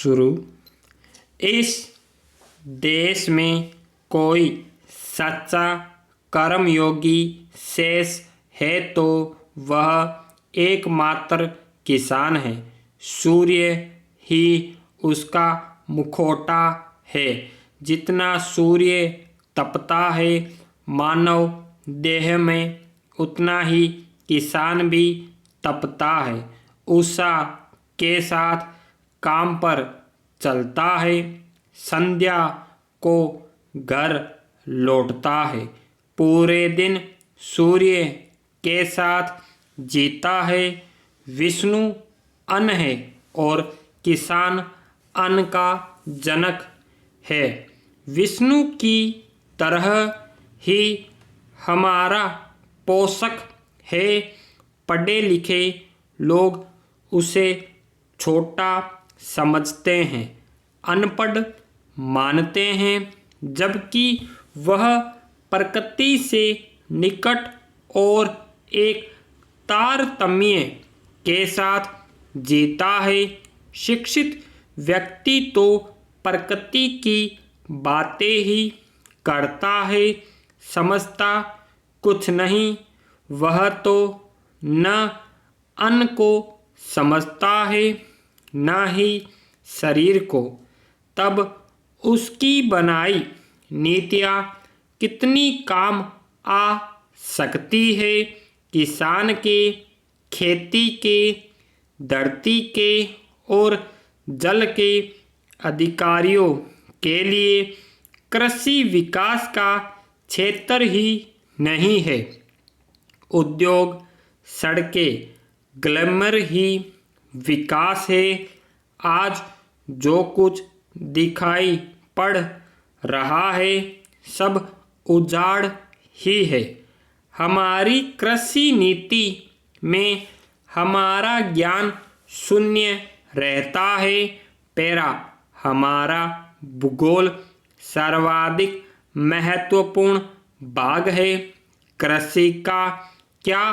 शुरू। इस देश में कोई सच्चा कर्मयोगी शेष है तो वह एकमात्र किसान है। सूर्य ही उसका मुखौटा है। जितना सूर्य तपता है मानव देह में, उतना ही किसान भी तपता है। उषा के साथ काम पर चलता है, संध्या को घर लौटता है। पूरे दिन सूर्य के साथ जीता है। विष्णु अन्न है और किसान अन्न का जनक है। विष्णु की तरह ही हमारा पोषक है। पढ़े लिखे लोग उसे छोटा समझते हैं, अनपढ़ मानते हैं, जबकि वह प्रकृति से निकट और एक तारतम्य के साथ जीता है। शिक्षित व्यक्ति तो प्रकृति की बातें ही करता है, समझता कुछ नहीं। वह तो न अन्न को समझता है न ही शरीर को। तब उसकी बनाई नीतियाँ कितनी काम आ सकती है। किसान के, खेती के, धरती के और जल के अधिकारियों के लिए कृषि विकास का क्षेत्र ही नहीं है। उद्योग, सड़कें, ग्लैमर ही विकास है। आज जो कुछ दिखाई पड़ रहा है सब उजाड़ ही है। हमारी कृषि नीति में हमारा ज्ञान शून्य रहता है। पैरा हमारा भूगोल सर्वाधिक महत्वपूर्ण भाग है। कृषि का क्या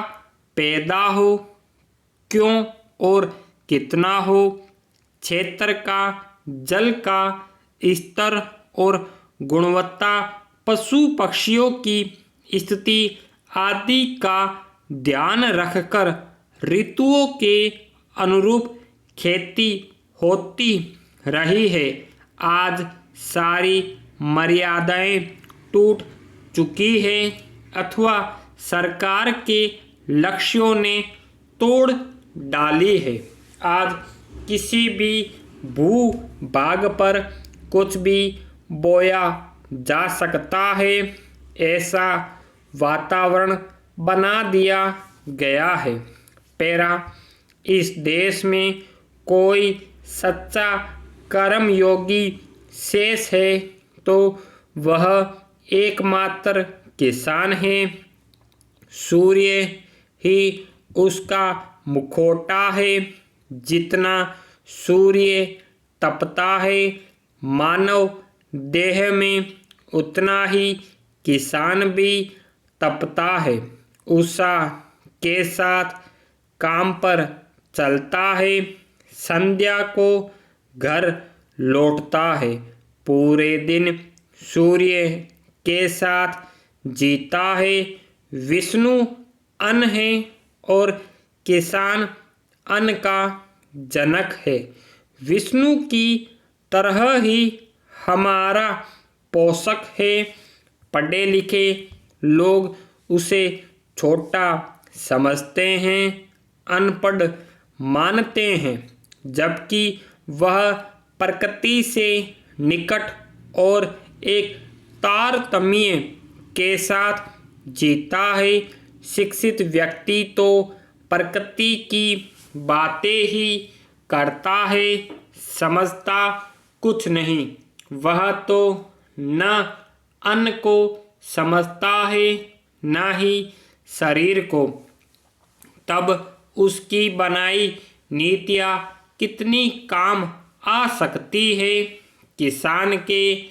पैदा हो, क्यों और कितना हो, क्षेत्र का जल का स्तर और गुणवत्ता, पशु पक्षियों की स्थिति आदि का ध्यान रखकर ऋतुओं के अनुरूप खेती होती रही है। आज सारी मर्यादाएं टूट चुकी है अथवा सरकार के लक्ष्यों ने तोड़ डाली है। आज किसी भी भू-भाग पर कुछ भी बोया जा सकता है, ऐसा वातावरण बना दिया गया है। पैरा इस देश में कोई सच्चा कर्मयोगी शेष है तो वह एकमात्र किसान है। सूर्य ही उसका मुखौटा है। जितना सूर्य तपता है मानव देह में, उतना ही किसान भी तपता है। उषा के साथ काम पर चलता है, संध्या को घर लौटता है। पूरे दिन सूर्य के साथ जीता है। विष्णु अन्न है और किसान अन्न का जनक है। विष्णु की तरह ही हमारा पोषक है। पढ़े लिखे लोग उसे छोटा समझते हैं, अनपढ़ मानते हैं, जबकि वह प्रकृति से निकट और एक तारतम्य के साथ जीता है। शिक्षित व्यक्ति तो प्रकृति की बातें ही करता है, समझता कुछ नहीं। वह तो न अन्न को समझता है न ही शरीर को। तब उसकी बनाई नीतियाँ कितनी काम आ सकती है। किसान के,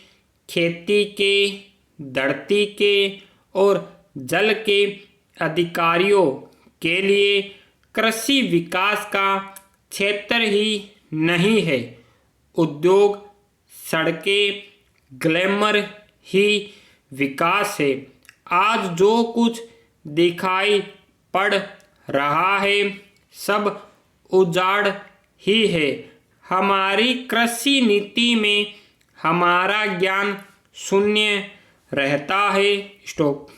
खेती के, धरती के और जल के अधिकारियों के लिए कृषि विकास का क्षेत्र ही नहीं है। उद्योग, सड़कें, ग्लैमर ही विकास है। आज जो कुछ दिखाई पड़ रहा है सब उजाड़ ही है। हमारी कृषि नीति में हमारा ज्ञान शून्य रहता है। स्टॉप।